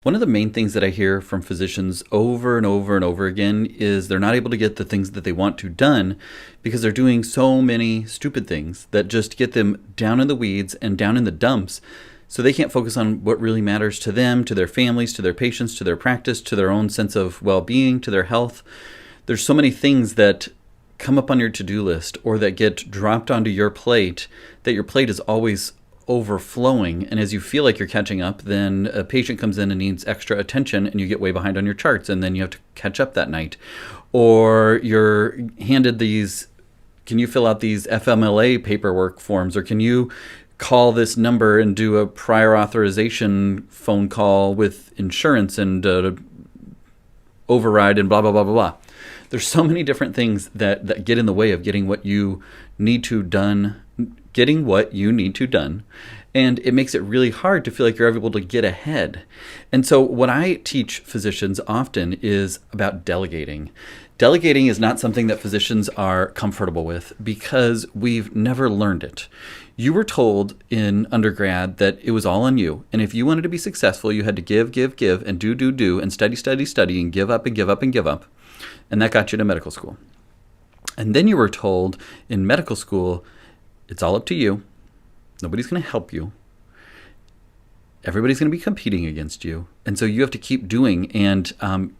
One of the main things that I hear from physicians over and over and over again is they're not able to get the things that they want to done because they're doing so many stupid things that just get them down in the weeds and down in the dumps. So they can't focus on what really matters to them, to their families, to their patients, to their practice, to their own sense of well-being, to their health. There's so many things that come up on your to-do list or that get dropped onto your plate that your plate is always overflowing. And as you feel like you're catching up, then a patient comes in and needs extra attention and you get way behind on your charts and then you have to catch up that night. Or you're handed these, can you fill out these FMLA paperwork forms, or can you call this number and do a prior authorization phone call with insurance and override and blah, blah, blah, blah, blah. There's so many different things that get in the way of getting what you need to done, getting what you need to done. And it makes it really hard to feel like you're able to get ahead. And so what I teach physicians often is about delegating. Delegating is not something that physicians are comfortable with because we've never learned it. You were told in undergrad that it was all on you. And if you wanted to be successful, you had to give, and do, and study, and give up, and give up, and give up. And that got you to medical school. And then you were told in medical school, it's all up to you. Nobody's going to help you. Everybody's going to be competing against you. And so you have to keep doing. And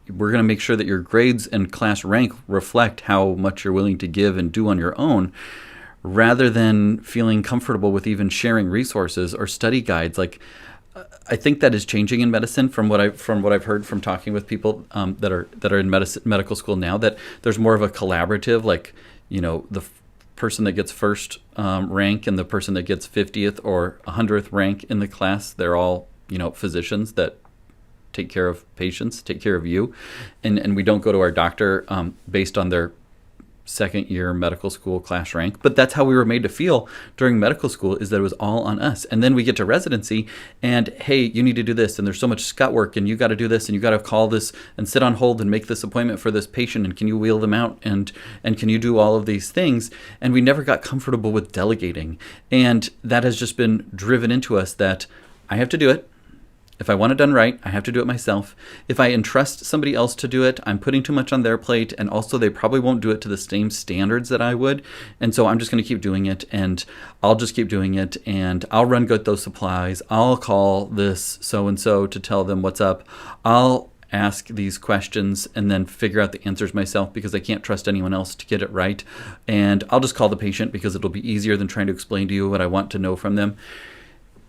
we're going to make sure that your grades and class rank reflect how much you're willing to give and do on your own, rather than feeling comfortable with even sharing resources or study guides. Like, I think that is changing in medicine from what I've heard from talking with people that are in medical school now, that there's more of a collaborative, like, the person that gets first rank and the person that gets 50th or 100th rank in the class, they're all, physicians that take care of patients, take care of you. And we don't go to our doctor based on their second year medical school class rank. But that's how we were made to feel during medical school, is that it was all on us. And then we get to residency and, hey, you need to do this, and there's so much scut work, and you got to do this, and you got to call this and sit on hold and make this appointment for this patient, and can you wheel them out, and can you do all of these things? And we never got comfortable with delegating. And that has just been driven into us that I have to do it. If I want it done right, I have to do it myself. If I entrust somebody else to do it, I'm putting too much on their plate, and also they probably won't do it to the same standards that I would. And so I'm just going to keep doing it, and I'll just keep doing it, and I'll run get those supplies. I'll call this so-and-so to tell them what's up. I'll ask these questions and then figure out the answers myself because I can't trust anyone else to get it right. And I'll just call the patient because it'll be easier than trying to explain to you what I want to know from them.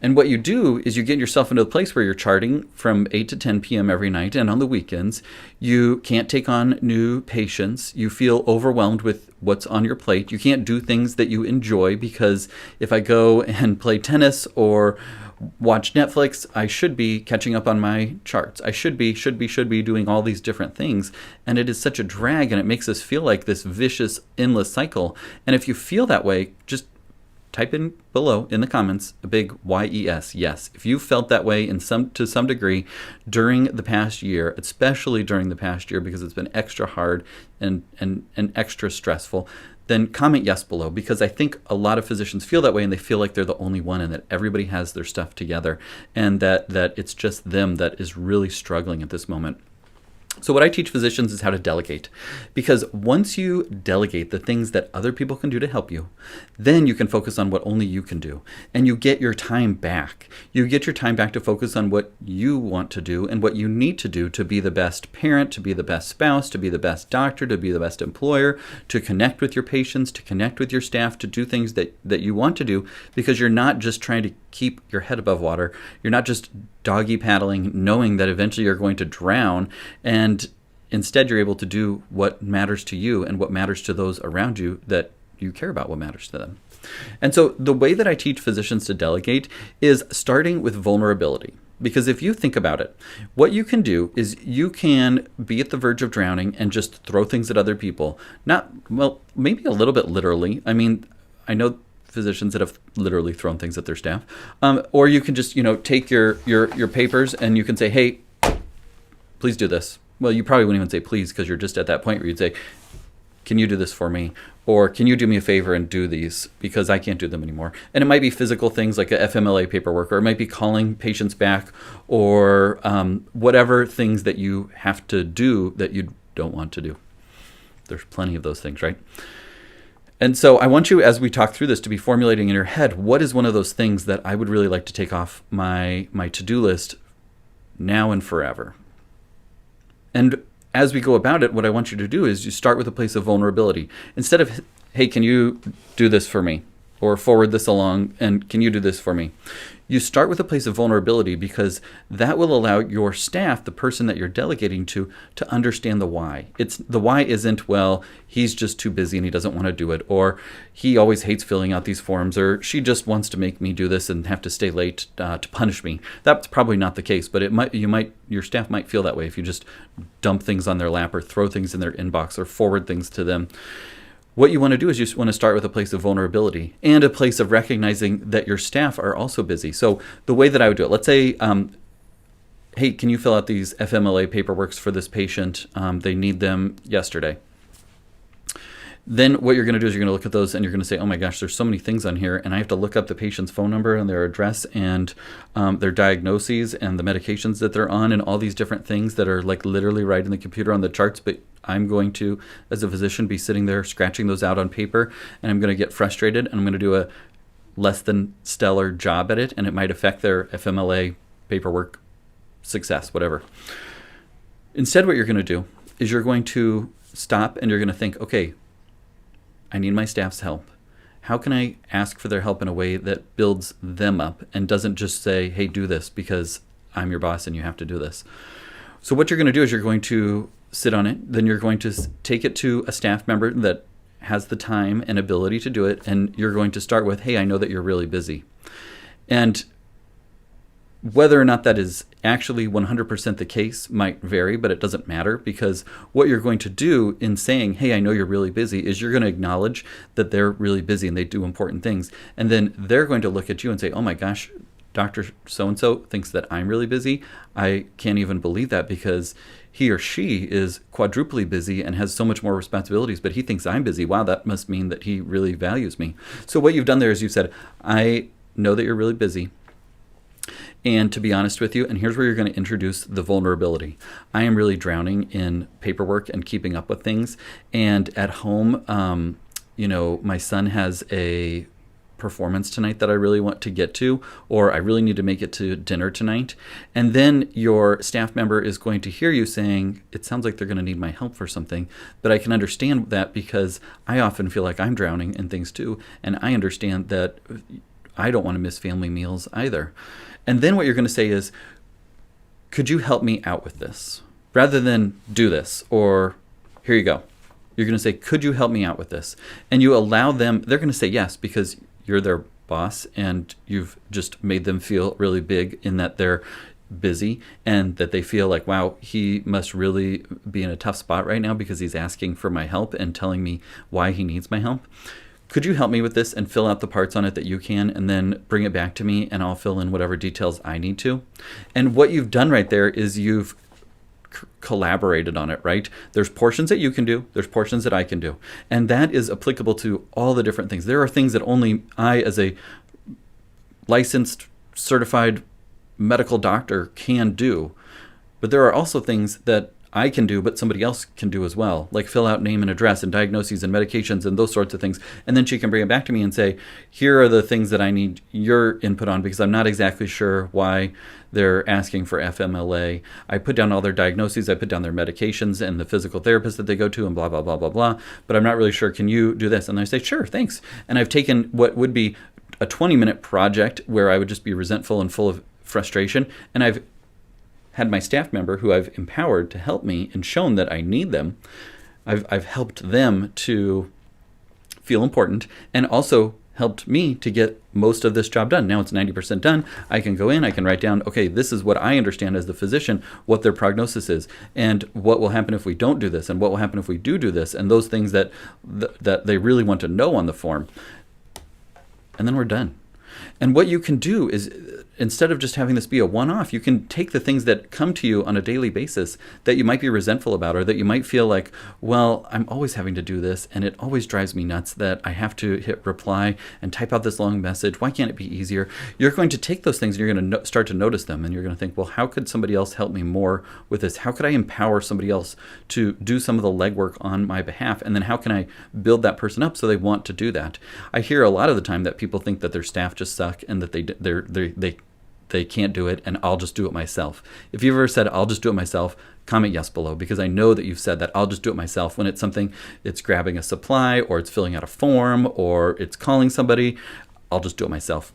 And what you do is you get yourself into a place where you're charting from 8 to 10 p.m. every night, and on the weekends, you can't take on new patients. You feel overwhelmed with what's on your plate. You can't do things that you enjoy because if I go and play tennis or watch Netflix, I should be catching up on my charts. I should be doing all these different things. And it is such a drag, and it makes us feel like this vicious, endless cycle. And if you feel that way, just type in below in the comments a big YES, yes. If you felt that way to some degree during the past year, especially during the past year because it's been extra hard and extra stressful, then comment yes below, because I think a lot of physicians feel that way and they feel like they're the only one and that everybody has their stuff together and that it's just them that is really struggling at this moment. So what I teach physicians is how to delegate, because once you delegate the things that other people can do to help you, then you can focus on what only you can do, and you get your time back. You get your time back to focus on what you want to do and what you need to do to be the best parent, to be the best spouse, to be the best doctor, to be the best employer, to connect with your patients, to connect with your staff, to do things that you want to do, because you're not just trying to keep your head above water. You're not just doggy paddling, knowing that eventually you're going to drown, and instead you're able to do what matters to you and what matters to those around you that you care about what matters to them. And so the way that I teach physicians to delegate is starting with vulnerability. Because if you think about it, what you can do is you can be at the verge of drowning and just throw things at other people. Maybe a little bit literally. I mean, I know physicians that have literally thrown things at their staff. Or you can just, take your papers and you can say, hey, please do this. Well, you probably wouldn't even say please because you're just at that point where you'd say, can you do this for me? Or can you do me a favor and do these because I can't do them anymore? And it might be physical things like a FMLA paperwork, or it might be calling patients back, or whatever things that you have to do that you don't want to do. There's plenty of those things, right? And so I want you, as we talk through this, to be formulating in your head, what is one of those things that I would really like to take off my to-do list now and forever? And as we go about it, what I want you to do is you start with a place of vulnerability. Instead of, hey, can you do this for me? Or forward this along, and can you do this for me? You start with a place of vulnerability, because that will allow your staff, the person that you're delegating to understand the why. The why isn't, well, he's just too busy and he doesn't want to do it, or he always hates filling out these forms, or she just wants to make me do this and have to stay late to punish me. That's probably not the case, but your staff might feel that way if you just dump things on their lap or throw things in their inbox or forward things to them. What you want to do is you just want to start with a place of vulnerability and a place of recognizing that your staff are also busy. So the way that I would do it, let's say, hey, can you fill out these FMLA paperworks for this patient? They need them yesterday. Then what you're going to do is you're going to look at those and you're going to say, oh my gosh, there's so many things on here, and I have to look up the patient's phone number and their address and their diagnoses and the medications that they're on and all these different things that are like literally right in the computer on the charts. But I'm going to, as a physician, be sitting there scratching those out on paper, and I'm going to get frustrated, and I'm going to do a less than stellar job at it, and it might affect their FMLA paperwork success, whatever. Instead, what you're going to do is you're going to stop and you're going to think, okay, I need my staff's help. How can I ask for their help in a way that builds them up and doesn't just say, hey, do this because I'm your boss and you have to do this? So what you're going to do is you're going to sit on it. Then you're going to take it to a staff member that has the time and ability to do it. And you're going to start with, hey, I know that you're really busy. And whether or not that is actually 100% the case might vary, but it doesn't matter, because what you're going to do in saying, hey, I know you're really busy, is you're going to acknowledge that they're really busy and they do important things. And then they're going to look at you and say, oh my gosh, Dr. So-and-so thinks that I'm really busy. I can't even believe that, because he or she is quadruply busy and has so much more responsibilities, but he thinks I'm busy. Wow, that must mean that he really values me. So what you've done there is you've said, I know that you're really busy. And to be honest with you, and here's where you're going to introduce the vulnerability. I am really drowning in paperwork and keeping up with things. And at home, my son has a performance tonight that I really want to get to, or I really need to make it to dinner tonight. And then your staff member is going to hear you saying, it sounds like they're going to need my help for something, but I can understand that because I often feel like I'm drowning in things too. And I understand that I don't want to miss family meals either. And then what you're going to say is, could you help me out with this? Rather than do this, or here you go. You're going to say, could you help me out with this? And you allow them, they're going to say yes, because you're their boss and you've just made them feel really big in that they're busy and that they feel like, wow, he must really be in a tough spot right now because he's asking for my help and telling me why he needs my help. Could you help me with this and fill out the parts on it that you can, and then bring it back to me and I'll fill in whatever details I need to? And what you've done right there is you've collaborated on it, right? There's portions that you can do, there's portions that I can do. And that is applicable to all the different things. There are things that only I, as a licensed, certified medical doctor, can do. But there are also things that I can do, but somebody else can do as well, like fill out name and address and diagnoses and medications and those sorts of things. And then she can bring it back to me and say, here are the things that I need your input on because I'm not exactly sure why they're asking for FMLA. I put down all their diagnoses, I put down their medications and the physical therapist that they go to and blah, blah, blah, blah, blah. But I'm not really sure. Can you do this? And I say, sure, thanks. And I've taken what would be a 20-minute project where I would just be resentful and full of frustration, and I've had my staff member who I've empowered to help me and shown that I need them. I've helped them to feel important and also helped me to get most of this job done. Now it's 90% done. I can go in, I can write down, okay, this is what I understand as the physician, what their prognosis is, and what will happen if we don't do this, and what will happen if we do this, and those things that they really want to know on the form. And then we're done. And what you can do is, instead of just having this be a one-off, you can take the things that come to you on a daily basis that you might be resentful about, or that you might feel like, well, I'm always having to do this and it always drives me nuts that I have to hit reply and type out this long message. Why can't it be easier? You're going to take those things and you're going to start to notice them, and you're going to think, well, how could somebody else help me more with this? How could I empower somebody else to do some of the legwork on my behalf? And then how can I build that person up so they want to do that? I hear a lot of the time that people think that their staff just suck and that they can't do it, and I'll just do it myself. If you've ever said, I'll just do it myself, comment yes below, because I know that you've said that I'll just do it myself when it's something, it's grabbing a supply, or it's filling out a form, or it's calling somebody. I'll just do it myself.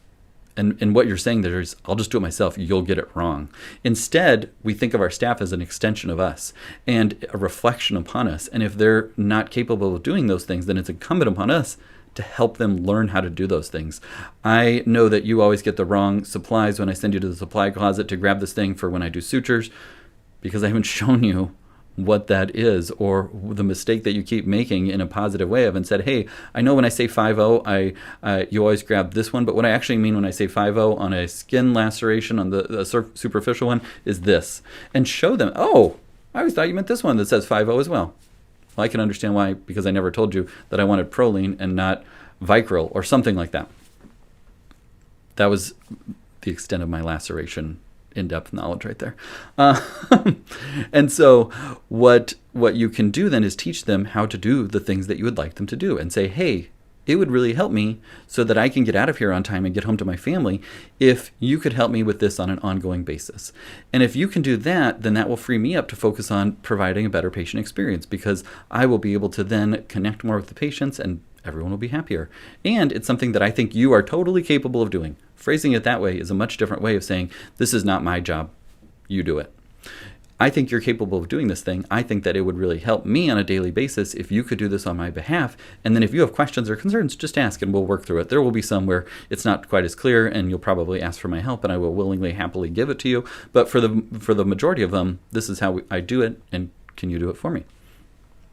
And what you're saying there is, I'll just do it myself, you'll get it wrong. Instead, we think of our staff as an extension of us and a reflection upon us. And if they're not capable of doing those things, then it's incumbent upon us to help them learn how to do those things. I know that you always get the wrong supplies when I send you to the supply closet to grab this thing for when I do sutures, because I haven't shown you what that is, or the mistake that you keep making in a positive way. I haven't said, hey, I know when I say 5-0, you always grab this one, but what I actually mean when I say 5-0 on a skin laceration on the superficial one is this. And show them, oh, I always thought you meant this one that says 5-0 as well. Well, I can understand why, because I never told you that I wanted Proline and not Vicryl or something like that. That was the extent of my laceration in-depth knowledge right there. And so what you can do then is teach them how to do the things that you would like them to do, and say, hey, it would really help me so that I can get out of here on time and get home to my family if you could help me with this on an ongoing basis. And if you can do that, then that will free me up to focus on providing a better patient experience, because I will be able to then connect more with the patients and everyone will be happier. And it's something that I think you are totally capable of doing. Phrasing it that way is a much different way of saying, this is not my job, you do it. I think you're capable of doing this thing. I think that it would really help me on a daily basis if you could do this on my behalf. And then if you have questions or concerns, just ask and we'll work through it. There will be some where it's not quite as clear and you'll probably ask for my help, and I will willingly, happily give it to you. But for the majority of them, this is how I do it, and can you do it for me?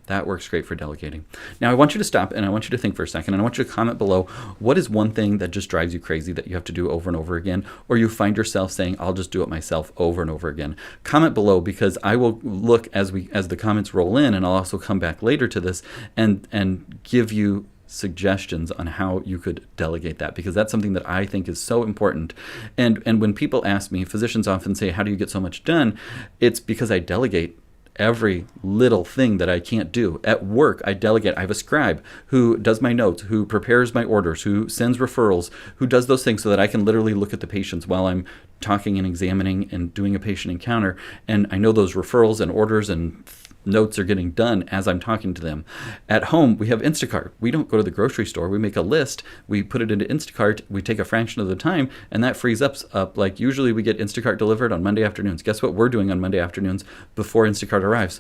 That works great for delegating. Now, I want you to stop and I want you to think for a second, and I want you to comment below, what is one thing that just drives you crazy that you have to do over and over again, or you find yourself saying, I'll just do it myself over and over again? Comment below, because I will look as the comments roll in, and I'll also come back later to this and give you suggestions on how you could delegate that, because that's something that I think is so important. And when people ask me, physicians often say, how do you get so much done? It's because I delegate every little thing that I can't do. At work, I delegate. I have a scribe who does my notes, who prepares my orders, who sends referrals, who does those things so that I can literally look at the patients while I'm talking and examining and doing a patient encounter. And I know those referrals and orders and notes are getting done as I'm talking to them. At home, we have Instacart. We don't go to the grocery store. We make a list. We put it into Instacart. We take a fraction of the time, and that frees up. Like usually we get Instacart delivered on Monday afternoons. Guess what we're doing on Monday afternoons before Instacart arrives?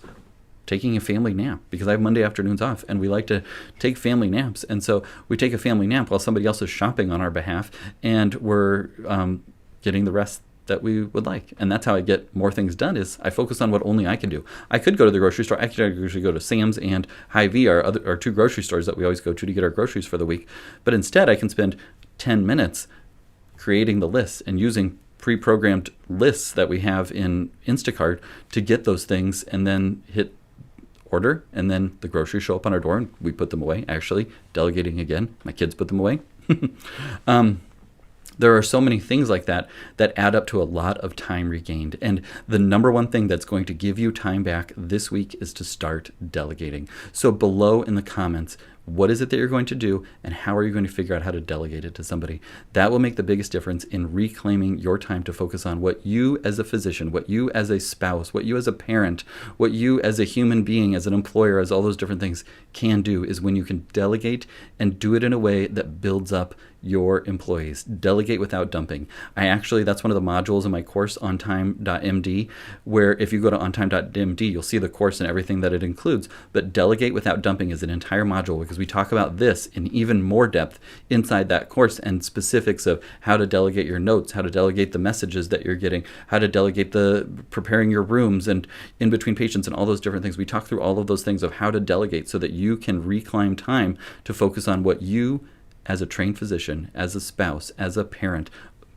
Taking a family nap, because I have Monday afternoons off and we like to take family naps. And so we take a family nap while somebody else is shopping on our behalf, and we're getting the rest that we would like. And that's how I get more things done, is I focus on what only I can do. I could go to the grocery store. I could usually go to Sam's and Hy-Vee, our two grocery stores that we always go to get our groceries for the week. But instead, I can spend 10 minutes creating the lists and using pre-programmed lists that we have in Instacart to get those things, and then hit order, and then the groceries show up on our door and we put them away. Actually, delegating again, my kids put them away. There are so many things like that add up to a lot of time regained. And the number one thing that's going to give you time back this week is to start delegating. So below in the comments, what is it that you're going to do, and how are you going to figure out how to delegate it to somebody? That will make the biggest difference in reclaiming your time to focus on what you as a physician, what you as a spouse, what you as a parent, what you as a human being, as an employer, as all those different things can do, is when you can delegate and do it in a way that builds up your employees. Delegate without dumping. That's one of the modules in my course, ontime.md, where if you go to ontime.md, you'll see the course and everything that it includes. But delegate without dumping is an entire module, because we talk about this in even more depth inside that course, and specifics of how to delegate your notes, how to delegate the messages that you're getting, how to delegate the preparing your rooms and in between patients, and all those different things. We talk through all of those things of how to delegate so that you can reclaim time to focus on what you, as a trained physician, as a spouse, as a parent,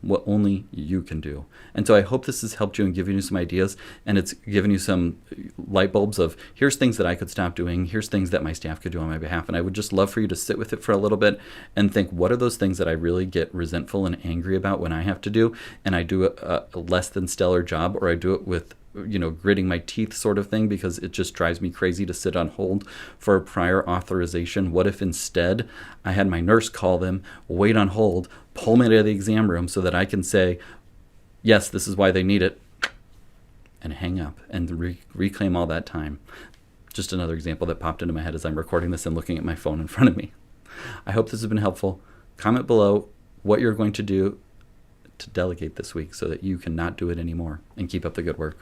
what only you can do. And so I hope this has helped you and given you some ideas, and it's given you some light bulbs of here's things that I could stop doing, here's things that my staff could do on my behalf. And I would just love for you to sit with it for a little bit and think, what are those things that I really get resentful and angry about when I have to do, and I do a less than stellar job, or I do it with gritting my teeth sort of thing because it just drives me crazy to sit on hold for a prior authorization. What if instead I had my nurse call them, wait on hold, pull me out of the exam room so that I can say, yes, this is why they need it, and hang up and reclaim all that time. Just another example that popped into my head as I'm recording this and looking at my phone in front of me. I hope this has been helpful. Comment below what you're going to do to delegate this week so that you can not do it anymore and keep up the good work.